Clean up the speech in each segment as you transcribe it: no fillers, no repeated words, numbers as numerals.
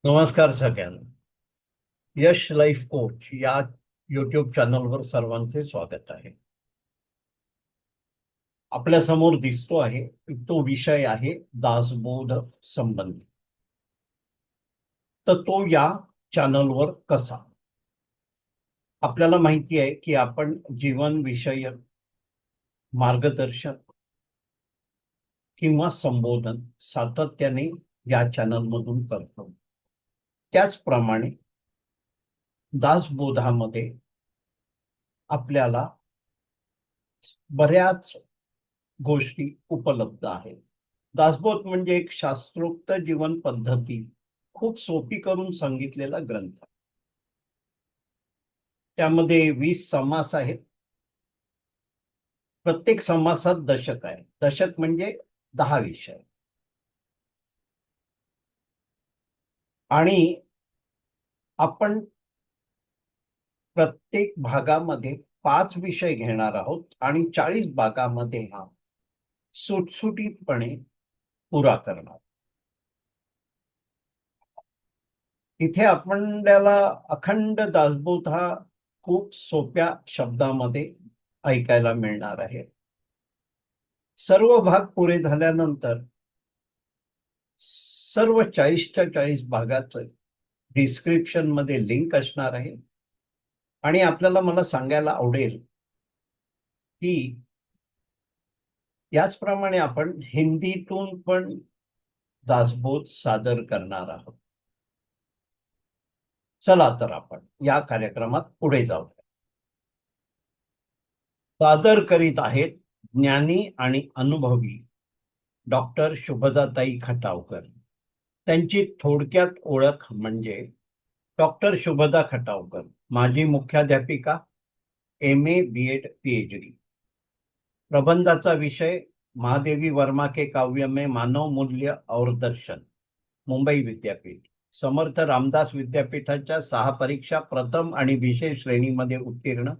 नमस्कार सगळ्यांना. यश life coach या युट्यूब चॅनलवर सर्वांचे स्वागत आहे. आपल्या समोर दिसतो आहे तो विषय आहे दासबोध संबंधी. तर तो या चॅनलवर कसा? आपल्याला माहिती आहे की आपण जीवन विषयक मार्गदर्शन किंवा संबोधन सातत्याने या चॅनलमधून करतो. त्याचप्रमाणे दासबोधामध्ये आपल्याला बऱ्याच गोष्टी उपलब्ध आहेत. दासबोध म्हणजे एक शास्त्रोक्त जीवन पद्धती खूप सोपी करून सांगितलेला ग्रंथ. त्यामध्ये 20 समास आहेत. प्रत्येक समासात दशक आहे. दशक म्हणजे 10 विषय. आणि आपण प्रत्येक भागामध्ये 5 विषय घेणार आहोत आणि 40 भागामध्ये हा सुटसुटीतपणे पुरा करणार. इथे आपल्याला अखंड दासबोध हा खूप सोप्या शब्दामध्ये ऐकायला मिळणार आहे. सर्व भाग पुरे झाल्यानंतर सर्व 40च्या 40 भागाचं डिस्क्रिप्शन मध्ये लिंक असणार आहे. आणि आपल्याला मला सांगायला आवडेल की याचप्रमाणे आपण हिंदीतून पण दासबोध सादर करणार आहोत. चला तर आपण या कार्यक्रमात पुढे जाऊ. सादर करीत आहेत ज्ञानी आणि अनुभवी डॉक्टर शुभदाताई खटावकर. त्यांची थोडक्यात ओळख म्हणजे डॉक्टर शुभदा खटावकर, माजी मुख्याध्यापिका, MA BEd PhD. प्रबंधाचा विषय महादेवी वर्मा के काव्य में मानव मूल्य और दर्शन, मुंबई विद्यापीठ. समर्थ रामदास विद्यापीठाच्या 6 परीक्षा प्रथम आणि विशेष श्रेणीमध्ये उत्तीर्ण.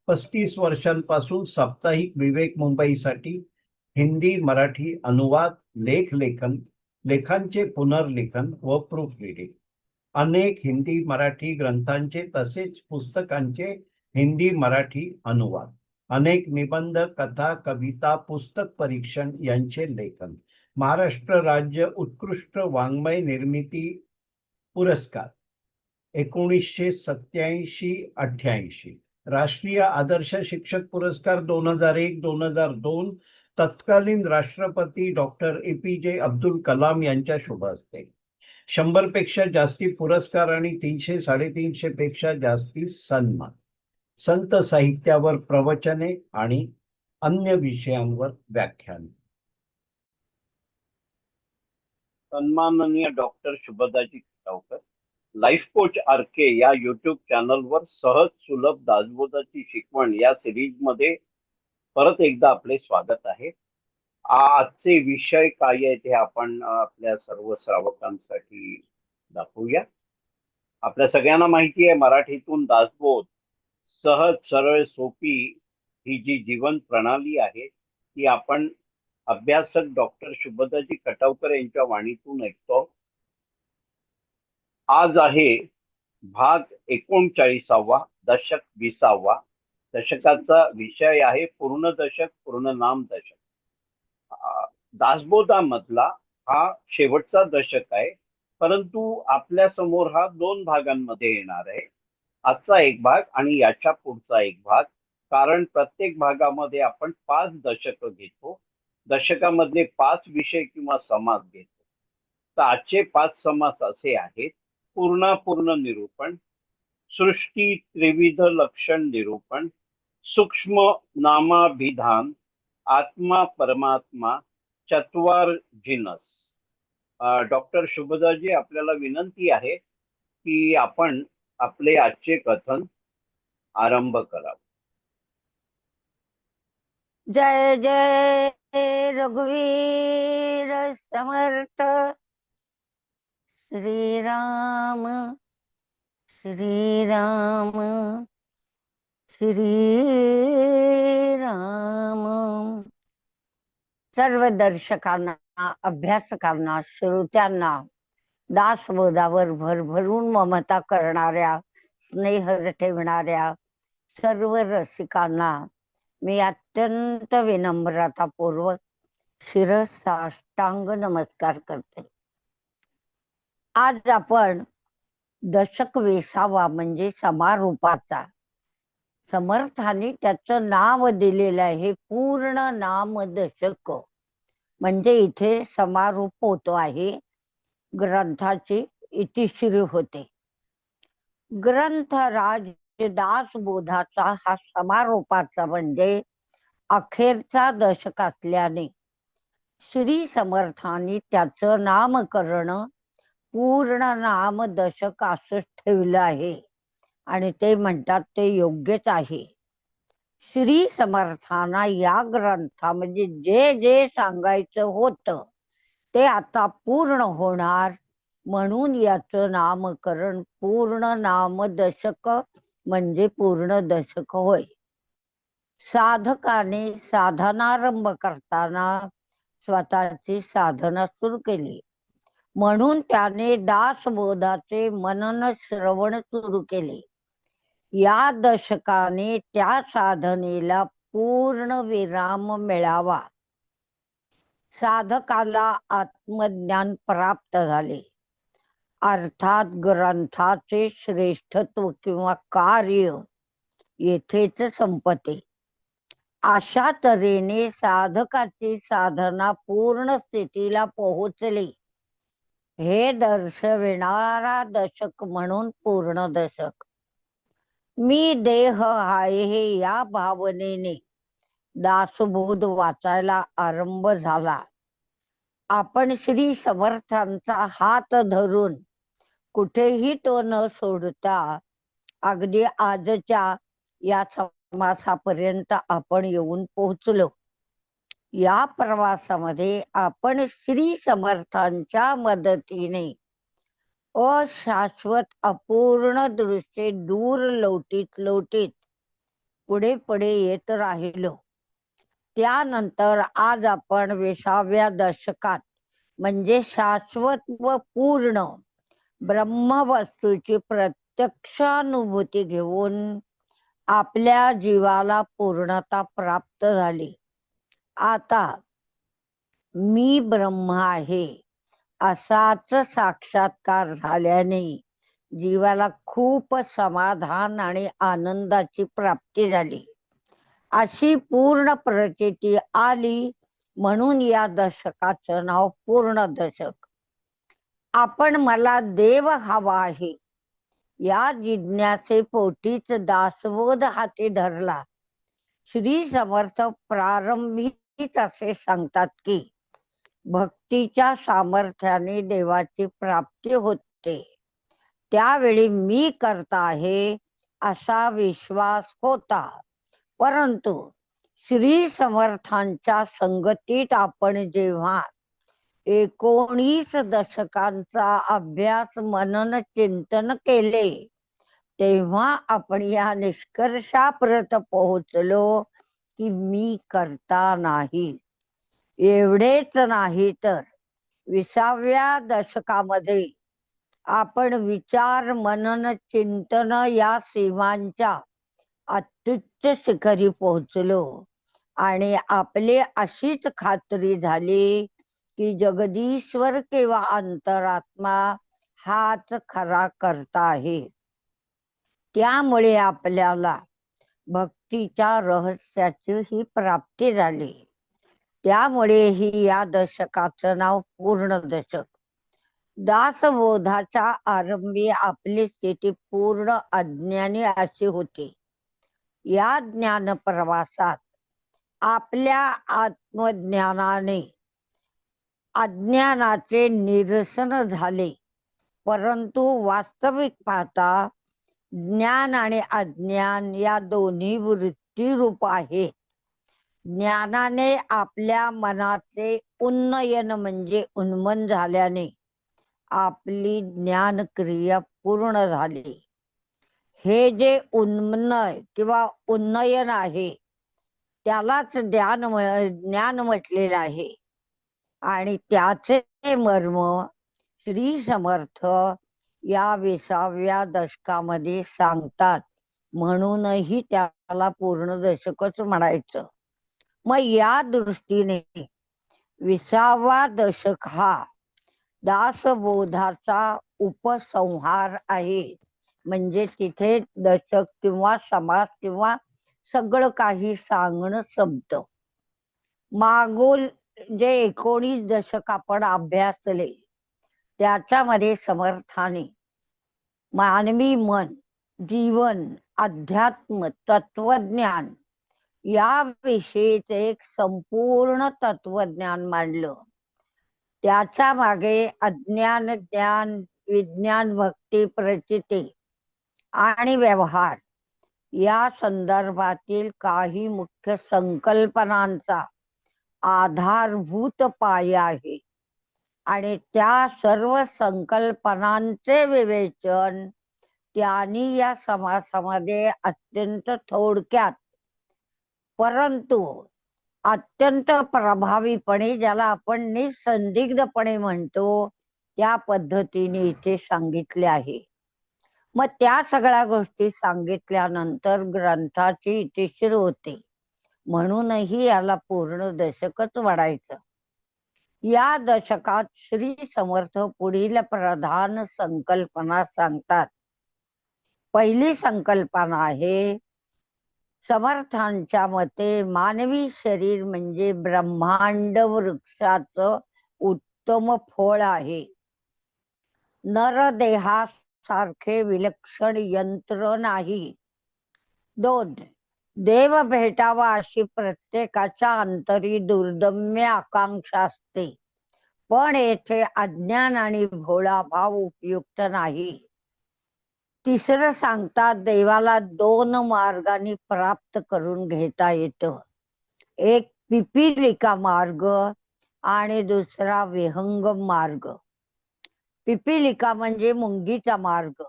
35 वर्षांपासून साप्ताहिक विवेक मुंबईसाठी हिंदी मराठी अनुवाद, लेखन, लेखांचे पुनर्लेखन व प्रूफ रिडिंग. अनेक हिंदी मराठी ग्रंथांचे तसेच पुस्तकांचे हिंदी मराठी अनुवाद. अनेक निबंध, कथा, कविता, पुस्तक परीक्षण यांचे लेखन. महाराष्ट्र राज्य उत्कृष्ट वाङ्मय निर्मिती पुरस्कार 1987-88, राष्ट्रीय आदर्श शिक्षक पुरस्कार 2001-2002, तत्कालीन राष्ट्रपती डॉक्टर APJ अब्दुल कलाम यांच्या शुभ हस्ते. 100 पेक्षा जास्ती पुरस्कार आणि 300-350 पेक्षा जास्ती सन्मान. संत साहित्यावर प्रवचने आणि अन्य विषयांवर व्याख्यान. सन्माननीय doctor Shubhadaji Khatavkar, life coach RK या युट्यूब चॅनलवर सहज सुलभ दासबोधाची शिकवण या सिरीज मध्ये परत एकदा आपले स्वागत आहे. आजचे विषय काय आहेत हे आपण आपल्या सर्व श्रावकांसाठी दाखवूया. आपल्या सगळ्यांना माहिती आहे मराठीतून दासबोध सहज, सरळ, सोपी ही जी जीवन प्रणाली आहे ती आपण अभ्यासक डॉक्टर शुभदाजी खटावकर यांच्या वाणीतून ऐकतो. आज आहे भाग 39वा, दशक 20वा. दशकाचा विषय आहे पूर्ण दशक, पूर्ण नाम दशक. दासबोधामधला हा शेवटचा दशक आहे, परंतु आपल्या समोर हा 2 भागांमध्ये येणार आहे. आजचा एक भाग आणि याच्या पुढचा एक भाग. कारण प्रत्येक भागामध्ये आपण 5 दशक घेतो. दशकामधले 5 विषय किंवा समास घेतो. तर आजचे 5 समास असे आहेत: पूर्णापूर्ण निरूपण, सृष्टी त्रिविध लक्षण निरूपण, सूक्ष्म नामाभिधान, आत्मा परमात्मा, चत्वार जिनस. डॉक्टर शुभदाजी, आपल्याला विनंती आहे की आपण आपले आजचे कथन आरंभ करावे. जय जय रघुवीर समर्थ. श्रीराम श्रीराम श्रीराम. सर्व दर्शकांना, अभ्यासकांना, श्रोत्यांना दासबोधावर भरभरून ममता करणाऱ्या, स्नेह ठेवणाऱ्या सर्व रसिकांना मी अत्यंत विनम्रतापूर्वक शिरसाष्टांग नमस्कार करते. आज आपण दशक 20 म्हणजे समारोपाचा, समर्थांनी त्याचं नाव दिलेलं आहे पूर्ण नाम दशक. म्हणजे इथे समारोप होतो आहे, ग्रंथाची इतिश्री होते. ग्रंथराज दासबोधाचा हा समारोपाचा म्हणजे अखेरचा दशक असल्याने श्री समर्थांनी त्याचं नामकरण पूर्ण नाम दशक असंच ठेवलं आहे आणि ते म्हणतात ते योग्यच आहे. श्री समर्थांना या ग्रंथामध्ये जे जे सांगायचं होतं ते आता पूर्ण होणार, म्हणून याचं नामकरण पूर्ण नाम दशक म्हणजे पूर्ण दशक होय. साधकाने साधनारंभ करताना स्वतःची साधना सुरू केली, म्हणून त्याने दासबोधाचे मनन श्रवण सुरू केले. या दशकाने त्या साधनेला पूर्ण विराम मिळावा. साधकाला आत्मज्ञान प्राप्त झाले, अर्थात ग्रंथाचे श्रेष्ठत्व किंवा कार्य येथेच संपते. अशा तऱ्हेने साधकाची साधना पूर्ण स्थितीला पोहोचली हे दर्शविणारा दशक म्हणून पूर्ण दशक. मी देह आहे हे या भावनेने दासबोध वाचायला आरंभ झाला. आपण श्री समर्थांचा हात धरून कुठेही तो न सोडता अगदी आजच्या या समासापर्यंत आपण येऊन पोहोचलो. या प्रवासामध्ये आपण श्री समर्थांच्या मदतीने अशाश्वत अपूर्ण दृश्ये दूर लोटीत लोटीत पुढे पुढे येत राहिलो. त्यानंतर आज आपण 20व्या दशकात म्हणजे शाश्वत व पूर्ण ब्रह्मवस्तूची प्रत्यक्ष अनुभूती घेऊन आपल्या जीवाला पूर्णता प्राप्त झाली. आता मी ब्रह्म आहे असाच साक्षात्कार झाल्याने जीवाला खूप समाधान आणि आनंदाची प्राप्ती झाली. अशी पूर्ण प्रचिती आली, म्हणून या दशकाचं नाव पूर्ण दशक. आपण मला देव हवा आहे या जिज्ञासे पोटीच दासबोध हाती धरला. श्री समर्थ प्रारंभीच असे सांगतात की भक्तीच्या सामर्थ्याने देवाची प्राप्ती होते. त्यावेळी मी करता आहे असा विश्वास होता, परंतु श्री समर्थांच्या संगतीत आपण जेव्हा 19 दशकांचा अभ्यास मनन चिंतन केले तेव्हा आपण या निष्कर्षापर्यंत पोहोचलो की मी करता नाही. एवढेच नाही तर 20व्या दशकामध्ये आपण विचार मनन चिंतन या सीमांच्या अत्युच्च शिखरी पोहोचलो आणि आपले अशीच खात्री झाली की जगदीश्वर किंवा अंतरात्मा हाच खरा करता आहे. त्यामुळे आपल्याला भक्तीच्या रहस्याची ही प्राप्ती झाली. त्यामुळे ही या दशकाचं नाव पूर्ण दशक. दासबोधाच्या आरंभी आपली स्थिती पूर्ण अज्ञानी अशी होती. या ज्ञान प्रवासात आपल्या आत्मज्ञानाने अज्ञानाचे निरसन झाले, परंतु वास्तविक पाहता ज्ञान आणि अज्ञान या दोन्ही वृत्ती रूप आहेत. ज्ञानाने आपल्या मनाचे उन्नयन म्हणजे उन्मन झाल्याने आपली ज्ञान क्रिया पूर्ण झाली. हे जे उन्नय किंवा उन्नयन आहे त्यालाच ज्ञान म्हटलेलं आहे आणि त्याचे मर्म श्री समर्थ या 20व्या दशकामध्ये सांगतात, म्हणूनही त्याला पूर्ण दशकच म्हणायचं. मग या दृष्टीने 20वा दशक हा दासबोधाचा उपसंहार आहे. म्हणजे तिथे दशक किंवा समास किंवा सगळं काही सांगणं संपतं. मागून जे 19 दशक आपण अभ्यासले त्याच्यामध्ये समर्थाने मानवी मन, जीवन, अध्यात्म, तत्वज्ञान याविषयीचे एक संपूर्ण तत्वज्ञान मांडलं. त्याच्या मागे अज्ञान, ज्ञान, विज्ञान, भक्ती, प्रचिती आणि व्यवहार या संदर्भातील काही मुख्य संकल्पनांचा आधारभूत पाया आहे. आणि त्या सर्व संकल्पनांचे विवेचन त्यांनी या समासामध्ये अत्यंत थोडक्यात परंतु अत्यंत प्रभावीपणे, ज्याला आपण निसंदिग्धपणे म्हणतो, त्या पद्धतीने इथे सांगितले आहे. मग त्या सगळ्या गोष्टी सांगितल्यानंतर ग्रंथाची इतिश्री होते. म्हणूनही याला पूर्ण दशकच म्हणायचं. या दशकात श्री समर्थ पुढील प्रधान संकल्पना सांगतात. पहिली संकल्पना आहे, समर्थांच्या मते मानवी शरीर म्हणजे ब्रह्मांड वृक्षाचं उत्तम फळ आहे. नरदेहासारखे विलक्षण यंत्र नाही. 2, देव भेटावा अशी प्रत्येकाच्या अंतरी दुर्दम्य आकांक्षा असते. पण येथे अज्ञान आणि भोळाभाव उपयुक्त नाही. तिसरं सांगतात, देवाला 2 मार्गांनी प्राप्त करून घेता येतं. एक पिपीलिका मार्ग आणि दुसरा विहंगम मार्ग. पिपीलिका म्हणजे मुंगीचा मार्ग,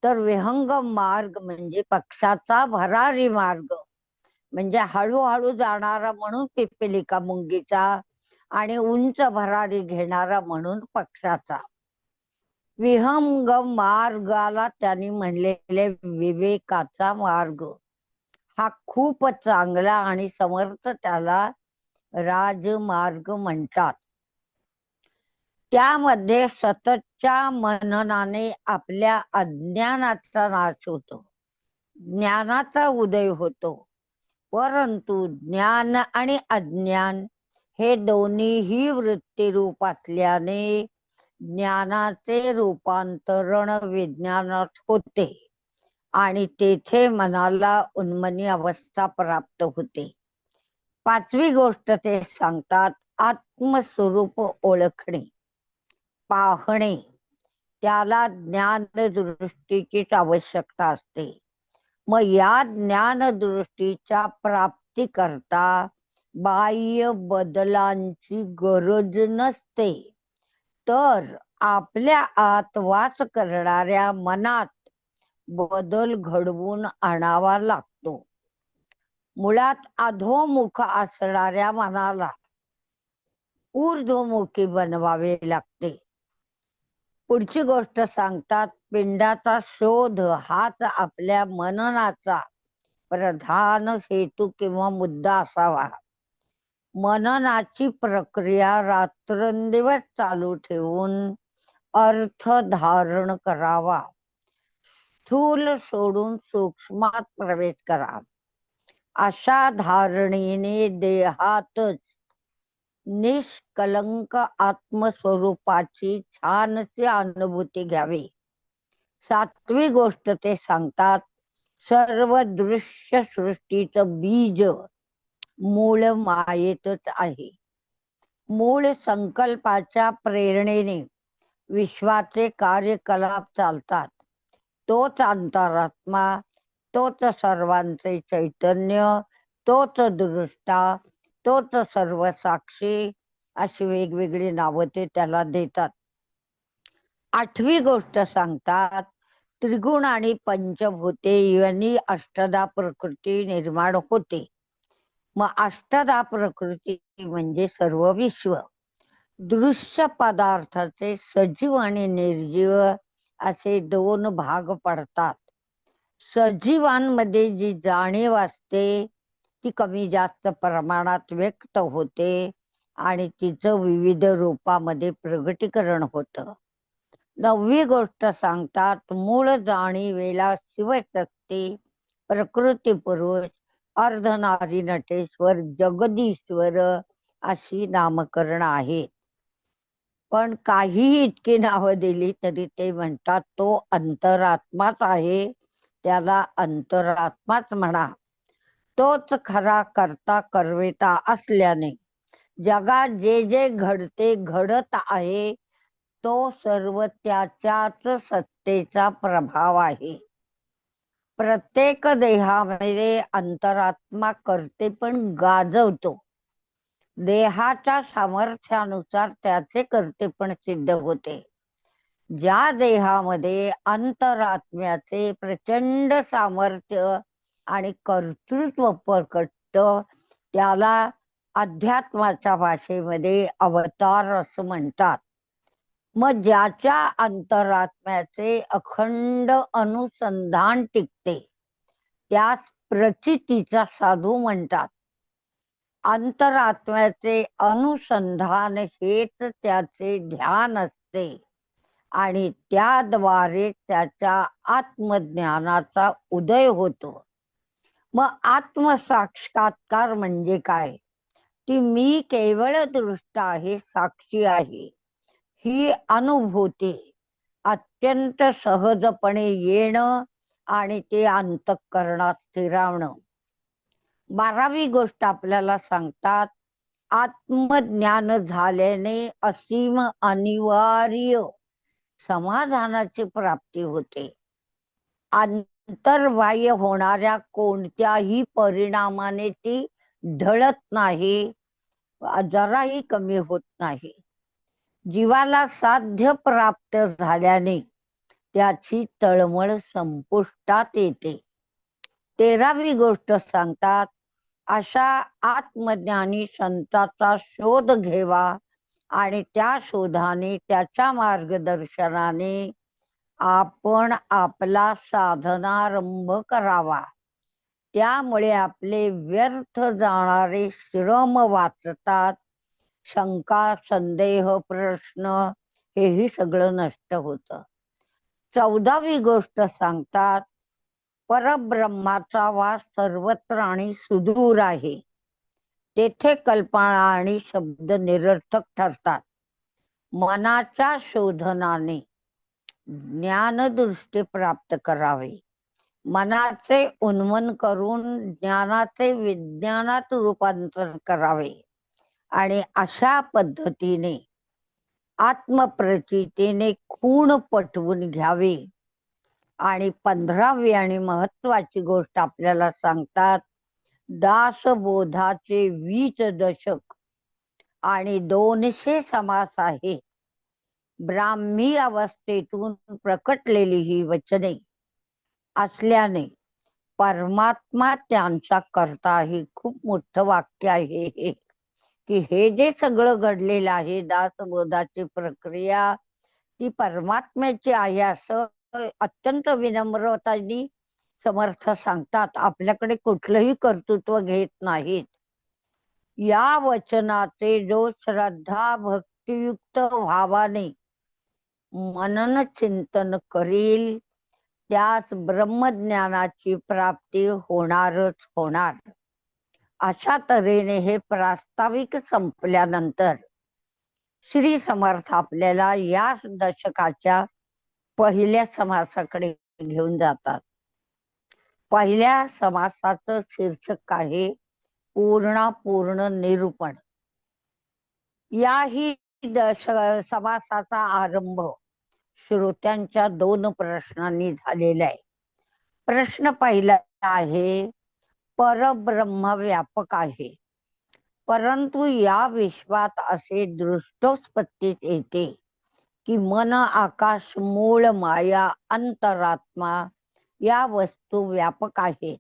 तर विहंगम मार्ग म्हणजे पक्षाचा भरारी मार्ग. म्हणजे हळूहळू जाणारा म्हणून पिपीलिका मुंगीचा आणि उंच भरारी घेणारा म्हणून पक्षाचा. विहंगम मार्गाला त्यांनी म्हणलेले विवेकाचा मार्ग. हा खूप चांगला आणि समर्थ त्याला राजमार्ग म्हणतात. त्यामध्ये सततच्या मननाने आपल्या अज्ञानाचा नाश होतो, ज्ञानाचा उदय होतो. परंतु ज्ञान आणि अज्ञान हे दोन्हीही वृत्तीरूप असल्याने ज्ञानाचे रूपांतरण विज्ञानात होते आणि तेथे मनाला उन्मनी अवस्था प्राप्त होते. 5वी गोष्ट ते सांगतात, आत्मस्वरूप ओळखणे, पाहणे. त्याला ज्ञानदृष्टीचीच आवश्यकता असते. मग या ज्ञानदृष्टीच्या प्राप्तीकरता बाह्य बदलांची गरज नसते, तर आपल्या आत वास करणाऱ्या मनात बदल घडवून आणावा लागतो. मुळात अधोमुख असणाऱ्या मनाला ऊर्ध्वमुखी बनवावे लागते. पुढची गोष्ट सांगतात, पिंडाचा शोध हाच आपल्या मननाचा प्रधान हेतू किंवा मुद्दा असावा. मननाची प्रक्रिया रात्रंदिवस चालू ठेवून अर्थ धारण करावा. स्थूल सोडून सूक्ष्मात प्रवेश करा. अशा धारणेने देहातच निष्कलंक आत्मस्वरूपाची छानशी अनुभूती घ्यावी. 7वी गोष्ट ते सांगतात, सर्व दृश्य सृष्टीचं बीज मूळ मायेतच आहे. मूळ संकल्पाच्या प्रेरणेने विश्वाचे कार्यकलाप चालतात. तोच अंतरात्मा, तोच सर्वांचे चैतन्य, तोच दृष्टा, तोच सर्व साक्षी, अशी वेगवेगळी नावं ते त्याला देतात. 8वी गोष्ट सांगतात, त्रिगुण आणि पंचभूते यांनी अष्टधा प्रकृती निर्माण होते. मग अष्टधा प्रकृती म्हणजे सर्व विश्व. दृश्य पदार्थाचे सजीव आणि निर्जीव असे दोन भाग पडतात. सजीवांमध्ये जी जाणीव असते ती कमी जास्त प्रमाणात व्यक्त होते आणि तिचं विविध रूपामध्ये प्रगटीकरण होतं. 9वी गोष्ट सांगतात, मूळ जाणीवेला शिवशक्ती, प्रकृती पुरुष, अर्धनारी नटेश्वर, जगदीश्वर अशी नामकरण आहेत. पण काहीही इतकी नावं दिली तरी ते म्हणतात तो अंतरात्माच आहे, त्याला अंतरात्माच म्हणा. तोच खरा करता करवेता असल्याने जगात जे जे घडते घडत आहे तो सर्व त्याच्याच सत्तेचा प्रभाव आहे. प्रत्येक देहामध्ये अंतरात्मा करते पण गाजवतो. देहाच्या सामर्थ्यानुसार त्याचे कर्तेपण सिद्ध होते. ज्या देहामध्ये अंतरात्म्याचे प्रचंड सामर्थ्य आणि कर्तृत्व प्रकटतं त्याला अध्यात्माच्या भाषेमध्ये अवतार असं म्हणतात. मग ज्याच्या अंतरात्म्याचे अखंड अनुसंधान टिकते त्यास प्रचितीचा साधू म्हणतात. अंतरात्म्याचे अनुसंधान हेच त्याचे ध्यान असते आणि त्याद्वारे त्याच्या आत्मज्ञानाचा उदय होतो. मग आत्मसाक्षात्कार म्हणजे काय? की मी केवळ दृष्ट आहे, साक्षी आहे, ही अनुभूती अत्यंत सहजपणे येणं आणि ते अंतःकरणात स्थिरावणं. 12वी गोष्ट आपल्याला सांगतात, आत्मज्ञान झाल्याने असीम अनिवार्य समाधानाची प्राप्ती होते. अंतर्बाह्य होणाऱ्या कोणत्याही परिणामाने ती ढळत नाही, जराही कमी होत नाही. जीवाला साध्य प्राप्त झाल्याने त्याची तळमळ संपुष्टात येते. 13वी गोष्ट सांगतात, अशा आत्मज्ञानी संताचा शोध घेवा आणि त्या शोधाने त्याच्या मार्गदर्शनाने आपण आपला साधनारंभ करावा. त्यामुळे आपले व्यर्थ जाणारे श्रम वाचतात. शंका, संदेह, प्रश्न हेही सगळं नष्ट होतं. 14वी गोष्ट सांगतात, परब्रह्माचा वास सर्वत्र आणि सुदूर आहे. तेथे कल्पना आणि शब्द निरर्थक ठरतात. मनाच्या शोधनाने ज्ञानदृष्टी प्राप्त करावी. मनाचे उन्मन करून ज्ञानाचे विज्ञानात रूपांतर करावे आणि अशा पद्धतीने आत्मप्रचितीने खूण पटवून घ्यावे. आणि 15वी आणि महत्वाची गोष्ट आपल्याला सांगतात, दासबोधाचे 20 दशक आणि 200 समास आहेत. ब्राह्मी अवस्थेतून प्रकटलेली ही वचने असल्याने परमात्मा त्यांचा करता. हे खूप मोठं वाक्य आहे हे, की हे जे सगळं घडलेलं आहे दासबोधाची प्रक्रिया ती परमात्म्याची आहे असं अत्यंत विनम्रताने समर्थ सांगतात. आपल्याकडे कुठलंही कर्तृत्व घेत नाहीत. या वचनाचे जो श्रद्धा भक्तियुक्त भावाने मनन चिंतन करील त्यास ब्रह्मज्ञानाची प्राप्ती होणारच होणार. अशा तऱ्हेने हे प्रास्ताविक संपल्यानंतर श्री समर्थ आपल्याला या दशकाच्या पहिल्या समासाकडे घेऊन जातात. पहिल्या समासाचं शीर्षक आहे पूर्णापूर्ण निरूपण. याही समासाचा आरंभ श्रोत्यांच्या 2 प्रश्नांनी झालेला आहे. प्रश्न पहिला आहे, परब्रह्म व्यापक आहे, परंतु या विश्वात असे दृष्टोत्पत्तीत येते की मन, आकाश, मूळ, माया, अंतरात्मा या वस्तू व्यापक आहेत.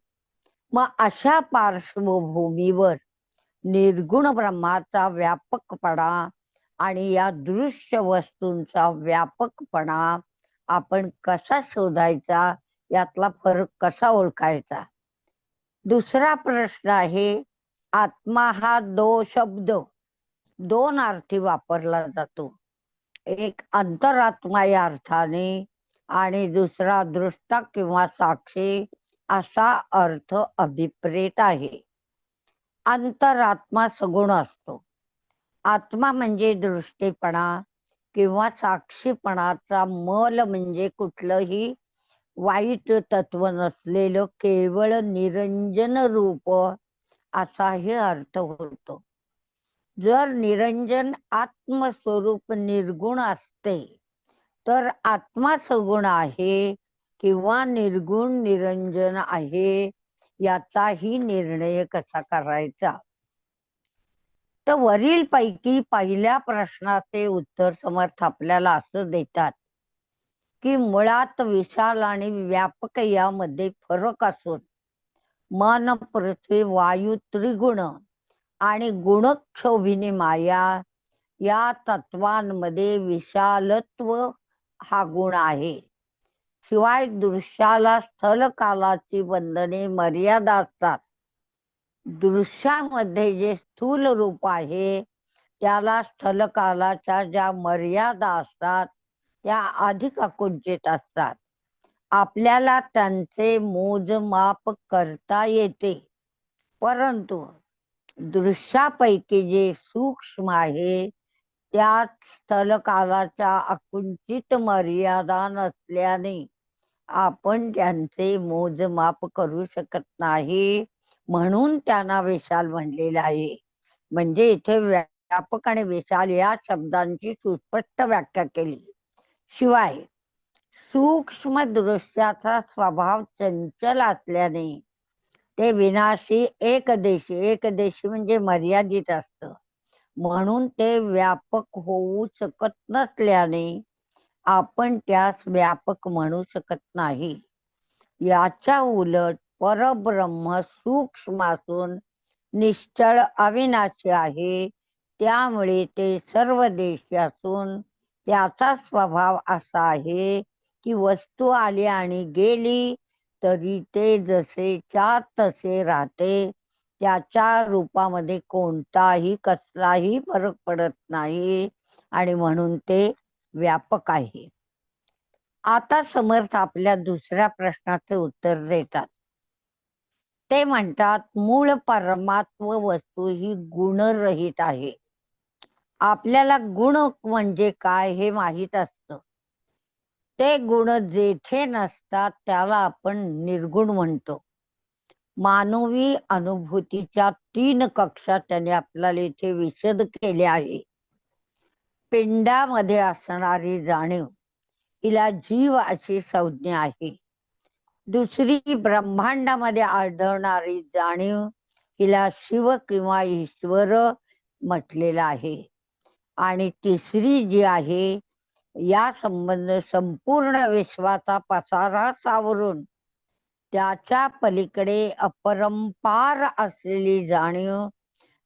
मग अशा पार्श्वभूमीवर निर्गुण ब्रह्माचा व्यापकपणा आणि या दृश्य वस्तूंचा व्यापकपणा आपण कसा शोधायचा, यातला फरक कसा ओळखायचा. दुसरा प्रश्न आहे, आत्मा हा शब्द दोन अर्थी वापरला जातो. एक अंतरात्मा या अर्थाने आणि दुसरा दृष्टा किंवा साक्षी असा अर्थ अभिप्रेत आहे. अंतरात्मा सगुण असतो. आत्मा म्हणजे दृष्टीपणा किंवा साक्षीपणाचा मल म्हणजे कुठलंही वाईट तत्व नसलेलं केवळ निरंजन रूप असाही अर्थ होतो. जर निरंजन आत्मस्वरूप निर्गुण असते तर आत्मा सगुण आहे किंवा निर्गुण निरंजन आहे याचाही निर्णय कसा करायचा. तर वरील पैकी पहिल्या प्रश्नाचे उत्तर समर्थ आपल्याला असं देतात की मुळात विशाल आणि व्यापक यामध्ये फरक असून मन, पृथ्वी, वायू, त्रिगुण आणि गुणक्षोभिनी माया या तत्वांमध्ये विशालत्व हा गुण आहे. शिवाय दृश्याला स्थल कालाची बंधने मर्यादा असतात. दृश्यामध्ये जे स्थूल रूप आहे त्याला स्थल कालाच्या ज्या मर्यादा असतात त्या अधिक अकुंचित असतात. आपल्याला त्यांचे मोजमाप करता येते, परंतु दृश्यापैकी जे सूक्ष्म आहे त्यात स्थल कालाच्या अकुंचित मर्यादा नसल्याने आपण त्यांचे मोजमाप करू शकत नाही, म्हणून त्यांना विशाल म्हणलेलं आहे. म्हणजे इथे व्यापक आणि विशाल या शब्दांची सुस्पष्ट व्याख्या केली. शिवाय सूक्ष्म दृश्याचा स्वभाव चंचल असल्याने ते विनाशी एकदेशी म्हणजे मर्यादित असतं, म्हणून ते व्यापक होऊ शकत नसल्याने आपण त्यास व्यापक म्हणू शकत नाही. याच्या उलट परब्रह्म सूक्ष्म असून निश्चळ अविनाशी आहे, त्यामुळे ते सर्वदेशी असून त्याचा स्वभाव असा आहे की वस्तू आली आणि गेली तरी ते जसेच्या तसे राहते. त्याच्या रूपामध्ये कोणताही कसलाही फरक पडत नाही आणि म्हणून ते व्यापक आहे. आता समर्थ आपल्या दुसऱ्या प्रश्नाचे उत्तर देतात. ते म्हणतात, मूळ परमात्म वस्तू ही गुणरहित आहे. आपल्याला गुण म्हणजे काय हे माहीत असतं. ते गुण जेथे नसतात त्याला आपण निर्गुण म्हणतो. मानवी अनुभूतीच्या 3 कक्षा त्याने आपल्याला इथे विशद केले आहे. पिंडामध्ये असणारी जाणीव हिला जीव अशी संज्ञा आहे. दुसरी ब्रह्मांडामध्ये आढळणारी जाणीव हिला शिव किंवा ईश्वर म्हटलेलं आहे. आणि तिसरी जी आहे या संबंध संपूर्ण विश्वाचा पसारा सावरून त्याच्या पलीकडे अपरंपार असलेली जाणीव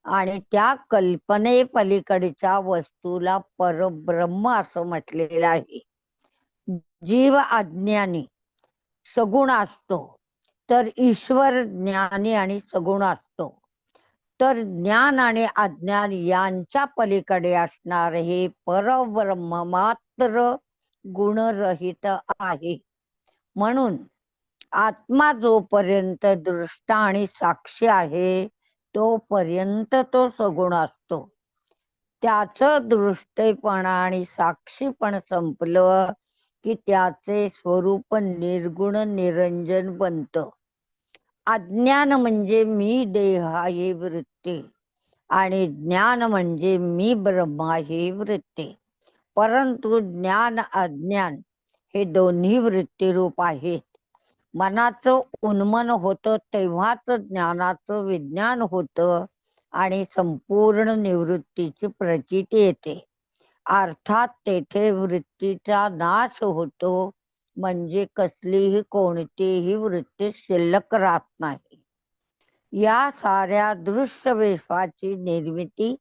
आणि त्या कल्पने पलीकडच्या वस्तूला परब्रह्म असं म्हटलेलं आहे. जीव अज्ञानी सगुण असतो तर ईश्वर ज्ञानी आणि सगुण असतो. तर ज्ञान आणि अज्ञान यांच्या पलीकडे असणारे हे परब्रह्म मात्र गुणरहित आहे. म्हणून आत्मा जोपर्यंत दृष्टा आणि साक्षी आहे तोपर्यंत तो सगुण असतो. त्याचं दृष्टेपण आणि साक्षीपण संपलं की त्याचे स्वरूप निर्गुण निरंजन बनतं. अज्ञान म्हणजे मी देह ही वृत्ती आणि ज्ञान म्हणजे मी ब्रह्मा ही वृत्ती. परंतु ज्ञान अज्ञान हे दोन्ही वृत्तीरूप आहेत. मनाचं उन्मन होतं तेव्हाच ज्ञानाचं विज्ञान होतं आणि संपूर्ण निवृत्तीची प्रचिती येते. अर्थात तेथे वृत्तीचा नाश होतो, म्हणजे कसलीही कोणतीही वृत्ती शिल्लक राहत नाही. या साऱ्या दृश्य विश्वाची निर्मिती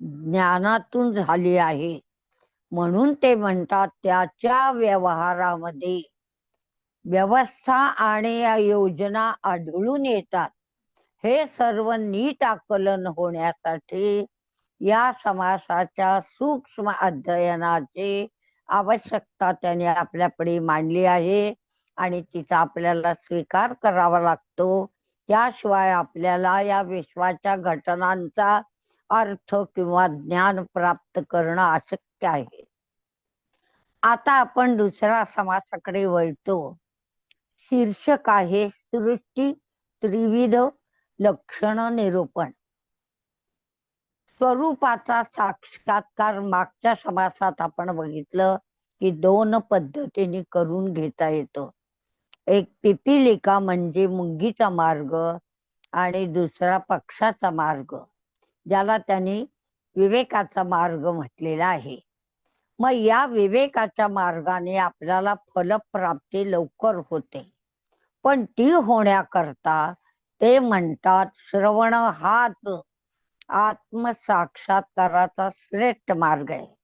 ज्ञानातून झाली आहे. म्हणून ते म्हणतात त्याच्या व्यवहारामध्ये व्यवस्था आणि योजना आढळून येतात. हे सर्व नीट आकलन होण्यासाठी या समासाच्या सूक्ष्म अध्ययनाची आवश्यकता त्याने आपल्यापुढे मांडली आहे आणि तिचा आपल्याला स्वीकार करावा लागतो. त्याशिवाय आपल्याला या विश्वाच्या घटनांचा अर्थ किंवा ज्ञान प्राप्त करणं अशक्य आहे. आता आपण दुसऱ्या समासाकडे वळतो. शीर्षक आहे सृष्टी त्रिविध लक्षण निरूपण. स्वरूपाचा साक्षात्कार मागच्या समासात आपण बघितलं की 2 पद्धतीने करून घेता येतो. एक पिपीलिका म्हणजे मुंगीचा मार्ग आणि दुसरा पक्षाचा मार्ग, ज्याला त्यांनी विवेकाचा मार्ग म्हटलेला आहे. मग या विवेकाच्या मार्गाने आपल्याला फलप्राप्ती लवकर होते. पण ती होण्याकरता ते म्हणतात श्रवण हाच आत्मसाक्षात्काराचा श्रेष्ठ मार्ग आहे.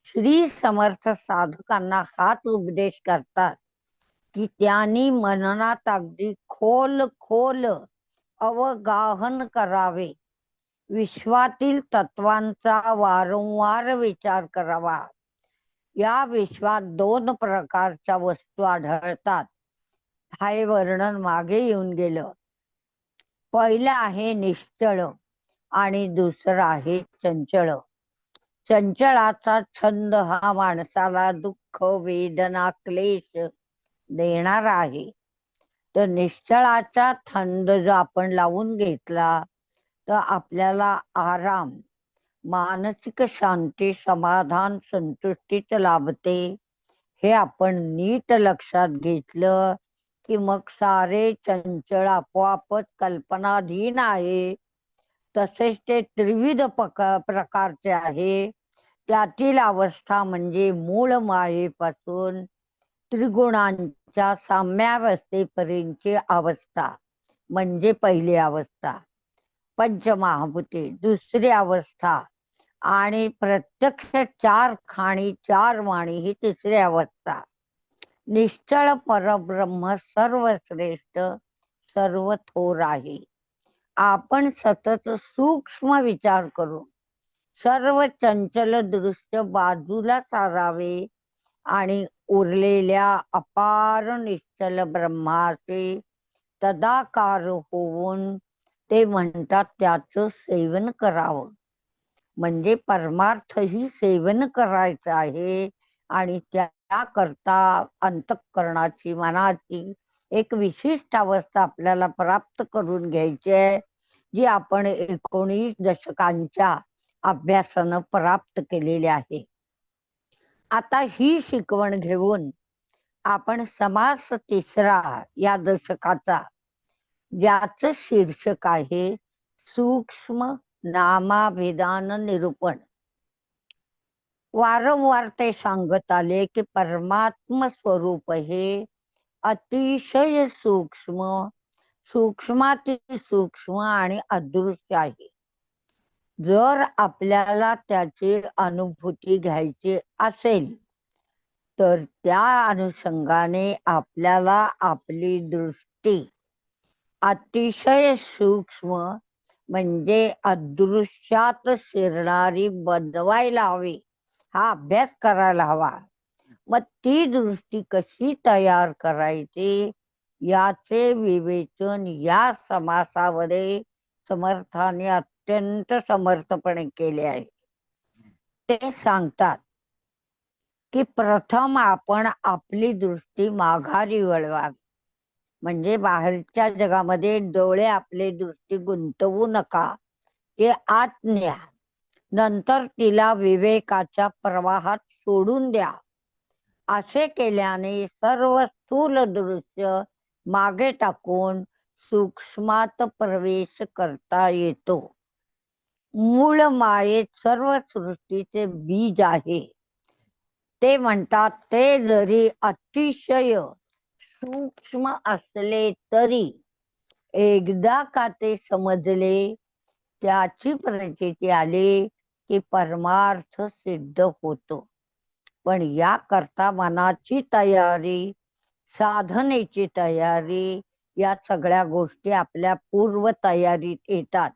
श्री समर्थ साधकांना हाच उपदेश करतात की त्यांनी मननात अगदी खोल खोल अवगाहन करावे, विश्वातील तत्वांचा वारंवार विचार करावा. या विश्वात 2 प्रकारच्या वस्तू आढळतात. हे वर्णन मागे येऊन गेलं. पहिलं आहे निश्चळ आणि दुसरं आहे चंचळ. चंचळाचा छंद हा माणसाला दुःख, वेदना, क्लेश देणारा आहे. तर निश्चळाचा छंद जर आपण लावून घेतला तर आपल्याला आराम, मानसिक शांती, समाधान, संतुष्टीच लाभते. हे आपण नीट लक्षात घेतलं की मग सारे चंचळ आपोआपच कल्पनाधीन आहे. तसेच ते त्रिविध प्रकारचे आहे. त्यातील अवस्था म्हणजे मूळ मायेपासून त्रिगुणांच्या साम्यावस्थेपर्यंतची अवस्था म्हणजे पहिली अवस्था, पंचमहाभूते दुसरी अवस्था आणि प्रत्यक्ष 4 खाणी 4 वाणी ही तिसरी अवस्था. निश्चळ परब्रह्म सर्वश्रेष्ठ सर्व थोर आहे. आपण सतत सूक्ष्म विचार करून सर्व चंचल दृश्य बाजूला सारावे आणि उरलेल्या अपार निश्चल ब्रह्माचे तदाकार होऊन ते म्हणतात त्याचं सेवन करावं. म्हणजे परमार्थही सेवन करायचं आहे आणि त्याकरता अंतःकरणाची, मनाची एक विशिष्ट अवस्था आपल्याला प्राप्त करून घ्यायची आहे, जी आपण 19 दशकांच्या अभ्यासानं प्राप्त केलेली आहे. आता ही शिकवण घेऊन आपण समास तिसरा या दशकाचा, ज्याचं शीर्षक आहे सूक्ष्म नामाभिधान निरूपण. वारंवार ते सांगत आले की परमात्म स्वरूप हे अतिशय सूक्ष्म, सूक्ष्माती सूक्ष्म आणि अदृश्य आहे. जर आपल्याला त्याची अनुभूती घ्यायची असेल तर त्या अनुषंगाने आपल्याला आपली दृष्टी अतिशय सूक्ष्म म्हणजे अदृश्यात शिरणारी बनवायला हवी. हा अभ्यास करायला हवा. मग ती दृष्टी कशी तयार करायची याचे विवेचन या समासामध्ये समर्थाने अत्यंत समर्थपणे केले आहे. ते सांगतात की प्रथम आपण आपली दृष्टी माघारी वळवावी. म्हणजे बाहेरच्या जगामध्ये डोळे आपले दृष्टी गुंतवू नका, ते आत न्या. नंतर तिला विवेकाच्या प्रवाहात सोडून द्या. असे केल्याने सर्व स्थूल दृश्य मागे टाकून सूक्ष्मात प्रवेश करता येतो. मूळ मायेत सर्व सृष्टीचे बीज आहे. ते म्हणतात ते जरी अतिशय सूक्ष्म असले तरी एकदा का ते समजले, त्याची प्रचिती आली की परमार्थ सिद्ध होतो. पण या करता मनाची तयारी, साधनेची तयारी, या सगळ्या गोष्टी आपल्या पूर्व तयारीत येतात.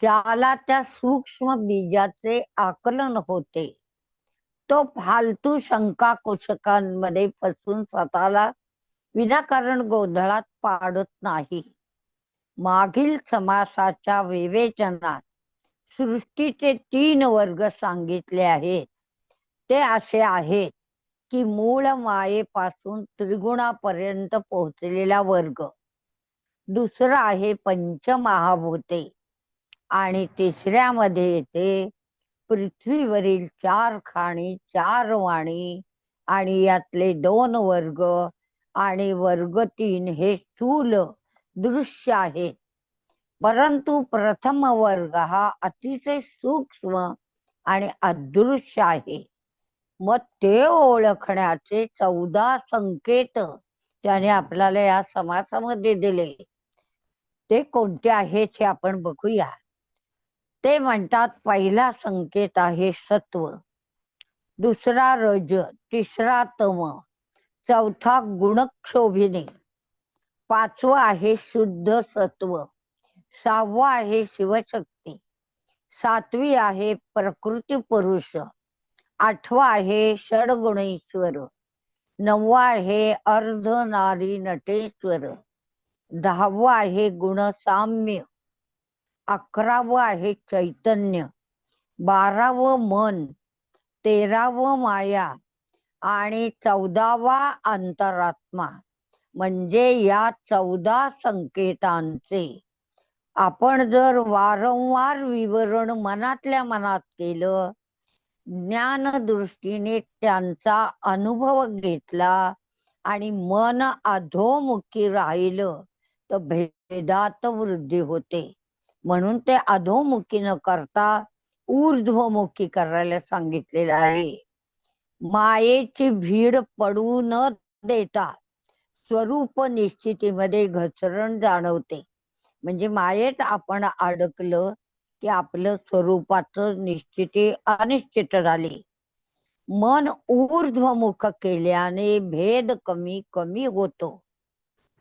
ज्याला त्या सूक्ष्म बीजाचे आकलन होते, तो फालतू शंका कुशकांमध्ये फसून स्वतःला विनाकारण गोंधळात पाडत नाही. मागील समासाच्या विवेचनात सृष्टीचे 3 वर्ग सांगितले आहेत. ते असे आहेत की मूळ मायेपासून त्रिगुणापर्यंत पोहोचलेला वर्ग, दुसरा आहे पंचमहाभूते, आणि तिसऱ्यामध्ये येते पृथ्वीवरील 4 खाणी, 4 वाणी, आणि यातले 2 वर्ग, आणि वर्ग 3 हे स्थूल दृश्य आहेत. परंतु प्रथम वर्ग हा अतिशय सूक्ष्म आणि अदृश्य आहे. मग ते ओळखण्याचे 14 संकेत त्याने आपल्याला या समासामध्ये दिले. ते कोणते आहेत हे आपण बघूया. ते म्हणतात, पहिला संकेत आहे सत्व, दुसरा रज, तिसरा तम, चौथा गुणक्षोभिने, पाचवा आहे शुद्ध सत्व, 6वा आहे शिवशक्ती, 7वी आहे प्रकृती पुरुष, 8वा आहे षडगुणेश्वर, 9वा आहे अर्ध नारी नटेश्वर, 10वा आहे गुणसाम्य, 11वं आहे चैतन्य, 12वं मन, 13वं माया, आणि 14वा अंतरात्मा. म्हणजे या 14 संकेतांचे आपण जर वारंवार विवरण मनातल्या मनात केलं, ज्ञान दृष्टीने त्यांचा अनुभव घेतला, आणि मन अधोमुखी राहिलं, तर भेदात वृद्धी होते. म्हणून ते अधोमुखी न करता ऊर्ध्वमुखी करायला सांगितलेलं आहे. मायेची भीड पडू न देता स्वरूप निश्चितीमध्ये घसरण जाणवते. म्हणजे मायेत आपण अडकलं की आपलं स्वरूपाचं निश्चिती अनिश्चित झाली. मन ऊर्ध्वमुख केल्याने भेद कमी कमी होतो.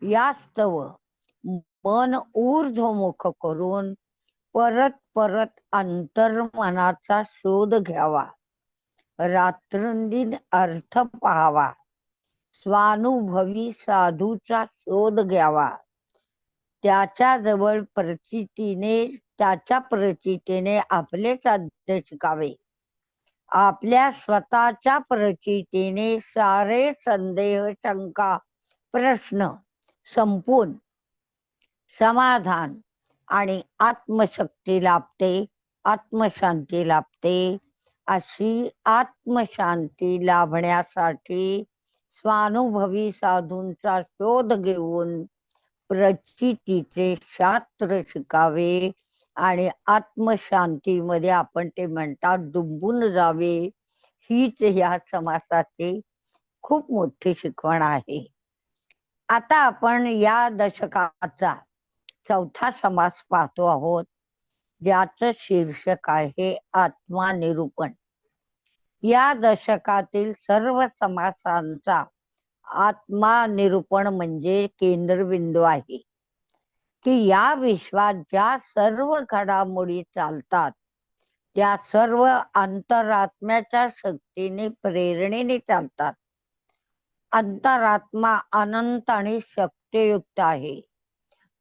यास्तव मन ऊर्ध्वमुख करून परत परत अंतर्मनाचा शोध घ्यावा, रात्रंदिन अर्थ पाहावा, स्वानुभवी साधूचा शोध घ्यावा, त्याच्या प्रचितीने आपले साध्य शिकावे, आपल्या स्वतःच्या प्रचितीने सारे संदेह, शंका, प्रश्न संपून समाधान आणि आत्मशक्ती लाभते, आत्मशांती लाभते. अशी आत्मशांती लाभण्यासाठी स्वानुभवी साधूंचा शोध घेऊन प्रचितीचे शास्त्र शिकावे, आणि आत्मशांतीमध्ये आपण ते म्हणतात डुंबून जावे. हीच ह्या समासाची खूप मोठी शिकवण आहे. आता आपण या दशकाचा 4था समास पाहतो आहोत, ज्याचं शीर्षक आहे आत्मानिरूपण. या दशकातील सर्व समासांचा आत्मानिरूपण म्हणजे केंद्रबिंदू आहे, की या विश्वात ज्या सर्व घडामोडी चालतात त्या सर्व अंतरात्म्याच्या शक्तीने, प्रेरणेने चालतात. अंतरात्मा अनंत आणि शक्तियुक्त आहे.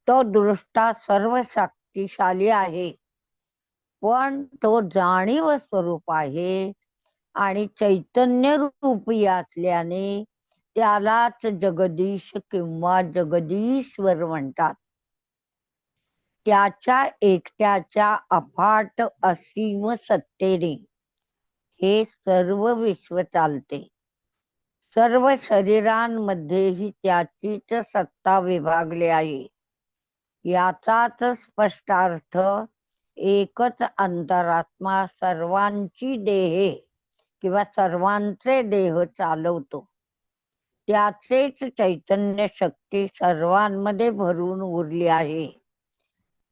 तो दृष्टा सर्व शक्तिशाली आहे, पण तो जाणीव स्वरूप आहे, आणि चैतन्य रूपी असल्याने त्यालाच जगदीश किंवा जगदीश्वर म्हणतात. त्याच्या एकट्याच्या अफाट असीम सत्तेने हे सर्व विश्व चालते. सर्व शरीरांमध्येही त्याचीच सत्ता विभागली आहे. याचाच स्पष्ट अर्थ एकच अंतरात्मा सर्वांची देहे किंवा सर्वांचे देह चालवतो. त्याचेच चैतन्य शक्ती सर्वांमध्ये भरून उरली आहे.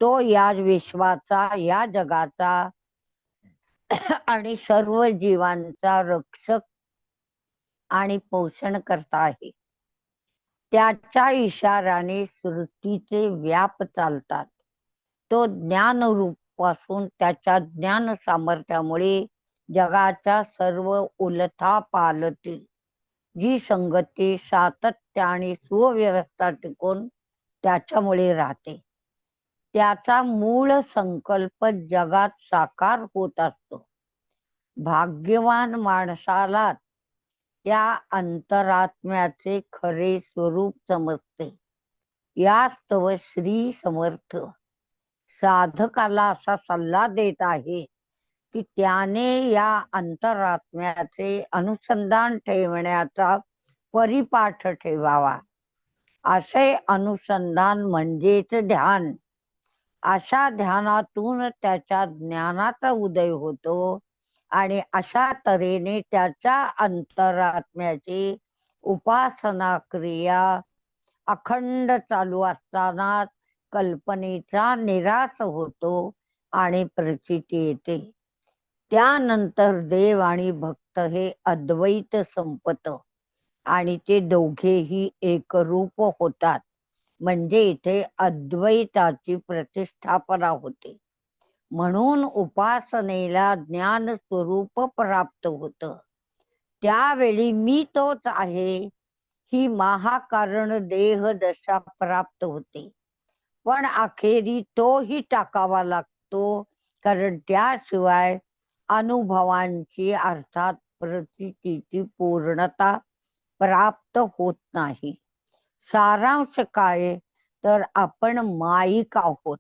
तो या विश्वाचा, या जगाचा आणि सर्व जीवांचा रक्षक आणि पोषण करता आहे. त्याच्या इशाऱ्याने सृष्टीचे व्याप चालतात. तो ज्ञानरूप पासून त्याच्या ज्ञान सामर्थ्यामुळे जगाच्या सर्व उलथापालथी जी संगती, सातत्य आणि सुव्यवस्था टिकून त्याच्यामुळे राहते. त्याचा मूळ संकल्प जगात साकार होत असतो. भाग्यवान माणसाला त्या अंतरात्म्याचे खरे स्वरूप समजते. यास्तव श्री समर्थ साधकाला असा सल्ला देत आहे की त्याने या अंतरात्म्याचे अनुसंधान ठेवण्याचा परिपाठ ठेवावा. असे अनुसंधान म्हणजेच ध्यान. अशा ध्यानातून त्याच्या ज्ञानाचा उदय होतो आणि अशा तऱ्हेने त्याच्या अंतरात्म्याची उपासना क्रिया अखंड चालू असताना कल्पनेचा निराश होतो आणि प्रचिती येते. त्यानंतर देव आणि भक्त हे अद्वैत संपत आणि ते दोघेही एकरूप होतात. म्हणजे इथे अद्वैताची प्रतिष्ठापना होते. म्हणून उपासनेला ज्ञान स्वरूप प्राप्त होतं. त्यावेळी मी तोच आहे ही महाकारण देह दशा प्राप्त होते. पण अखेरी तोही टाकावा लागतो, कारण त्याशिवाय अनुभवांची अर्थात प्रतीची पूर्णता प्राप्त होत नाही. सारांश काय तर आपण माईक आहोत.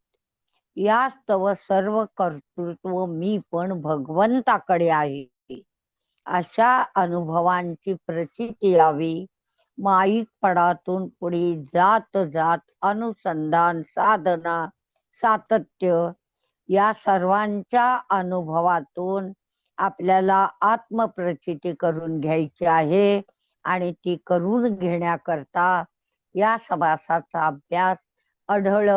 यास्तव सर्व कर्तृत्व मी पण भगवंताकडे आहे. अशा अनुभवांची प्रचिती यावी. माईकपणातून पुढे जात जात अनुसंधान, साधना, सातत्य या सर्वांच्या अनुभवातून आपल्याला आत्मप्रचिती करून घ्यायची आहे. आणि ती करून घेण्याकरता या समासाचा अभ्यास अढळ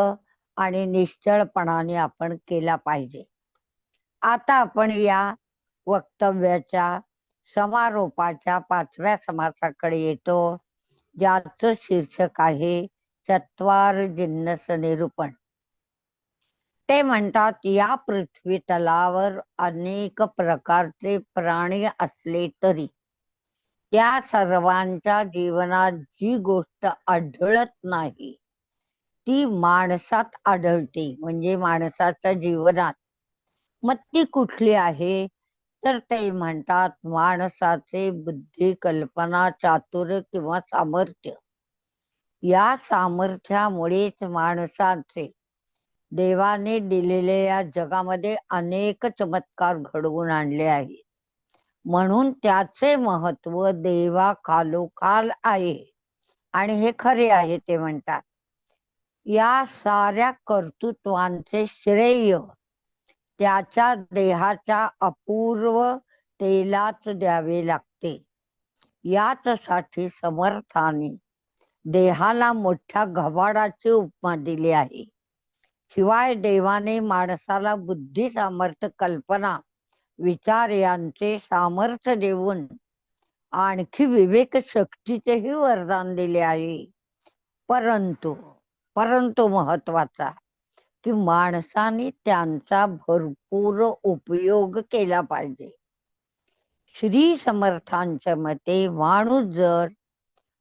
आणि निश्चळपणाने आपण केला पाहिजे. आता आपण या वक्तव्याच्या समारोपाच्या 5व्या समासाकडे येतो, ज्याचं शीर्षक आहे चत्वार जिन्नस निरूपण. ते म्हणतात, या पृथ्वी तलावर अनेक प्रकारचे प्राणी असले तरी त्या सर्वांच्या जीवनात जी गोष्ट आढळत नाही ती माणसात आढळते. म्हणजे माणसाच्या जीवनात. मग ती कुठली आहे तर ते म्हणतात माणसाचे बुद्धी, कल्पना, चातुर्य किंवा सामर्थ्य. या सामर्थ्यामुळेच माणसाचे देवाने दिलेल्या या जगामध्ये अनेक चमत्कार घडवून आणले आहेत. म्हणून त्याचे महत्व देवा खालोखाल आहे आणि हे खरे आहे. ते म्हणतात या साऱ्या कर्तृत्वांचे श्रेय त्याच्या देहाच्या अपूर्व तेलाच द्यावे लागते. याचसाठी समर्थाने देहाला मोठ्या घबाडाची उपमा दिली आहे. शिवाय देवाने माणसाला बुद्धी, सामर्थ्य, कल्पना, विचार यांचे सामर्थ्य देऊन आणखी विवेक शक्तीचेही वरदान दिले आहे. परंतु महत्वाचा की माणसाने त्यांचा भरपूर उपयोग केला पाहिजे. श्री समर्थांच्या मते माणूस जर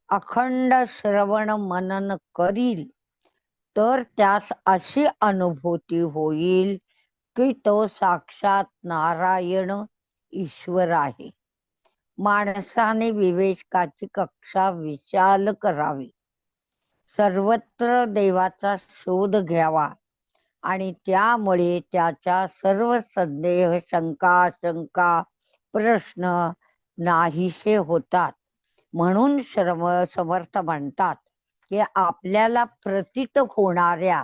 अखंड श्रवण मनन करील तर त्यास अशी अनुभूती होईल की तो साक्षात नारायण ईश्वर आहे. माणसाने विवेकाची कक्षा विशाल करावी. सर्वत्र देवाचा शोध घ्यावा आणि त्यामुळे त्याच्या सर्व संदेह, शंका, प्रश्न नाहीसे होतात. म्हणून समर्थ म्हणतात की आपल्याला प्रतीत होणाऱ्या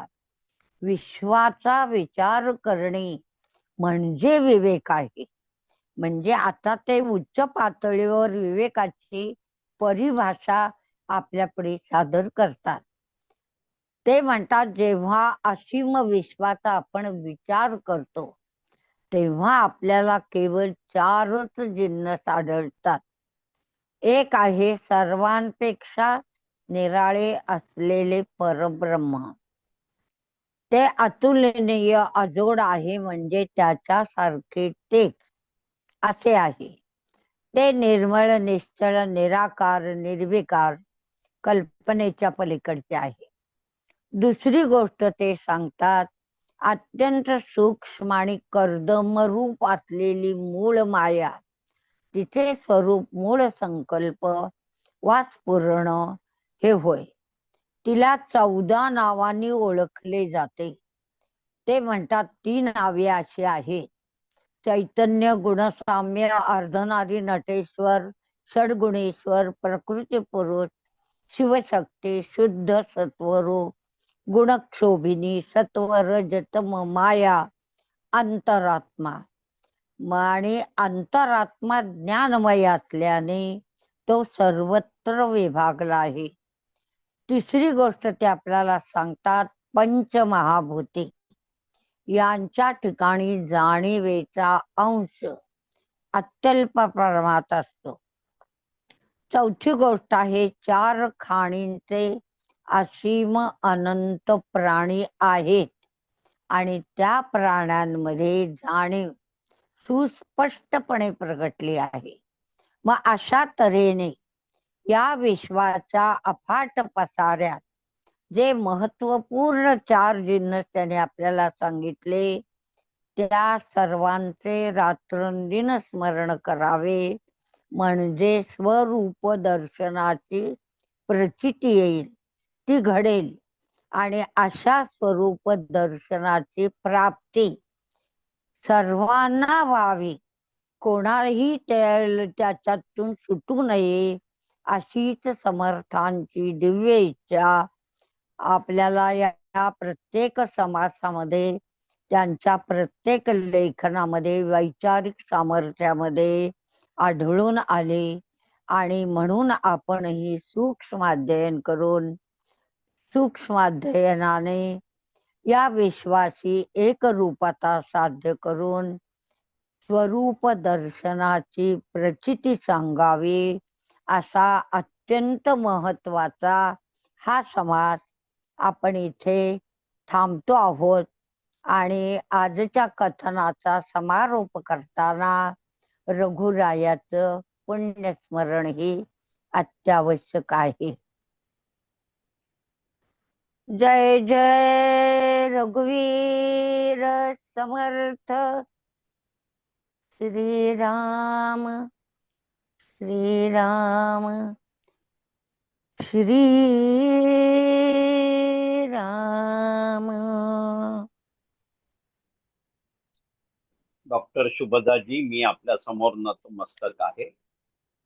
विश्वाचा विचार करणे म्हणजे विवेक आहे. म्हणजे आता ते उच्च पातळीवर विवेकाची परिभाषा आपल्यापुढे सादर करतात. ते म्हणतात जेव्हा असीम विश्वाचा आपण विचार करतो तेव्हा आपल्याला केवळ 4च जिन्नस आढळतात. एक आहे सर्वांपेक्षा निराळे असलेले परब्रह्म. ते अतुलनीय अजोड आहे, म्हणजे त्याच्यासारखे तेच असे आहे. ते निर्मळ, निश्चल, निराकार, निर्विकार, कल्पनेच्या पलीकडचे आहे. दुसरी गोष्ट ते सांगतात, अत्यंत सूक्ष्म आणि कर्दमरूप असलेली मूळ माया, तिचे स्वरूप मूळ संकल्प वा स्फुरण हे होय. तिला 14 नावांनी ओळखले जाते. ते म्हणतात ती नावे अशी आहेत: चैतन्य, गुणसाम्य, अर्धनारी, नटेश्वर, षडगुणेश्वर, प्रकृती पुरुष, शिवशक्ती, शुद्ध सत्वरूप, गुणक्षोभिनी, सत्व, रजतम, माया, अंतरात्मा. आणि अंतरात्मा ज्ञानमय असल्याने तो सर्वत्र विभागला आहे. तिसरी गोष्ट ते आपल्याला सांगतात, पंचमहाभूते यांच्या ठिकाणी जाणीवेचा अंश अत्यल्प प्रमाणात असतो. चौथी गोष्ट आहे, 4 खाणींचे असीम अनंत प्राणी आहेत आणि त्या प्राण्यांमध्ये जाणीव सुस्पष्टपणे प्रगटली आहे. मग अशा तऱ्हेने या विश्वाच्या अफाट पसाऱ्यात जे महत्वपूर्ण 4 जिन्नस त्याने आपल्याला सांगितले, त्या सर्वांचे रात्रंदिन स्मरण करावे, म्हणजे स्वरूप दर्शनाची प्रचिती येईल, ती घडेल आणि अशा स्वरूप दर्शनाची प्राप्ती सर्वांना व्हावी, कोणाही त्याच्यातून सुटू नये, अशीच समर्थांची दिव्य इच्छा आपल्याला या प्रत्येक समासामध्ये, त्यांच्या प्रत्येक लेखनामध्ये, वैचारिक सामर्थ्यामध्ये आढळून आले. आणि म्हणून आपण ही सूक्ष्म अध्ययन करून, सूक्ष्म अध्ययनाने या विश्वाची एकरूपता साध्य करून स्वरूप दर्शनाची प्रचिती सांगावी, असा अत्यंत महत्वाचा हा समास आपण इथे थांबतो आहोत. आणि आजच्या कथनाचा समारोप करताना रघुरायाचं पुण्यस्मरण ही अत्यावश्यक आहे. जय जय रघुवीर समर्थ. श्रीराम श्रीराम श्रीराम. डॉक्टर शुभदाजी, मी आपल्या समोर नतमस्तक आहे.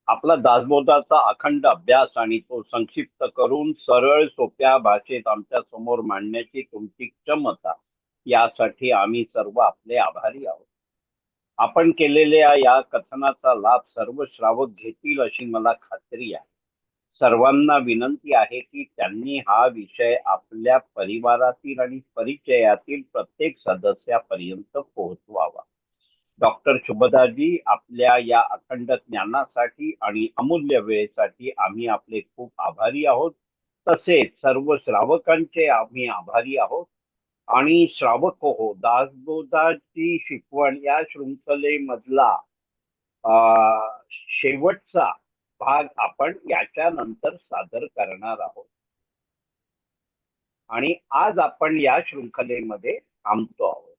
आपला दासबोधाचा अखंड अभ्यास आणि तो संक्षिप्त करून सरळ सोप्या भाषेत आमच्या समोर मांडण्याची तुमची क्षमता, यासाठी आम्ही सर्व आपले आभारी आहोत. आपण केलेल्या या कथनाचा लाभ सर्व श्रावक घेतील अशी मला खात्री आहे. सर्वांना विनंती आहे की त्यांनी हा विषय आपल्या परिवारातील आणि परिचयातील प्रत्येक सदस्यापर्यंत पोहोचवावा. डॉक्टर शुभदाजी, आपल्या या अखंड ज्ञानासाठी आणि अमूल्य वेळेसाठी आम्ही आपले खूप आभारी आहोत. तसेच सर्व श्रावकांचे आम्ही आभारी आहोत. आणि श्रावक हो, दासबोधाची शिकवण या शृंखलेमधला शेवटचा भाग आपण याच्यानंतर सादर करणार आहोत. आणि आज आपण या शृंखलेमध्ये थांबतो आहोत.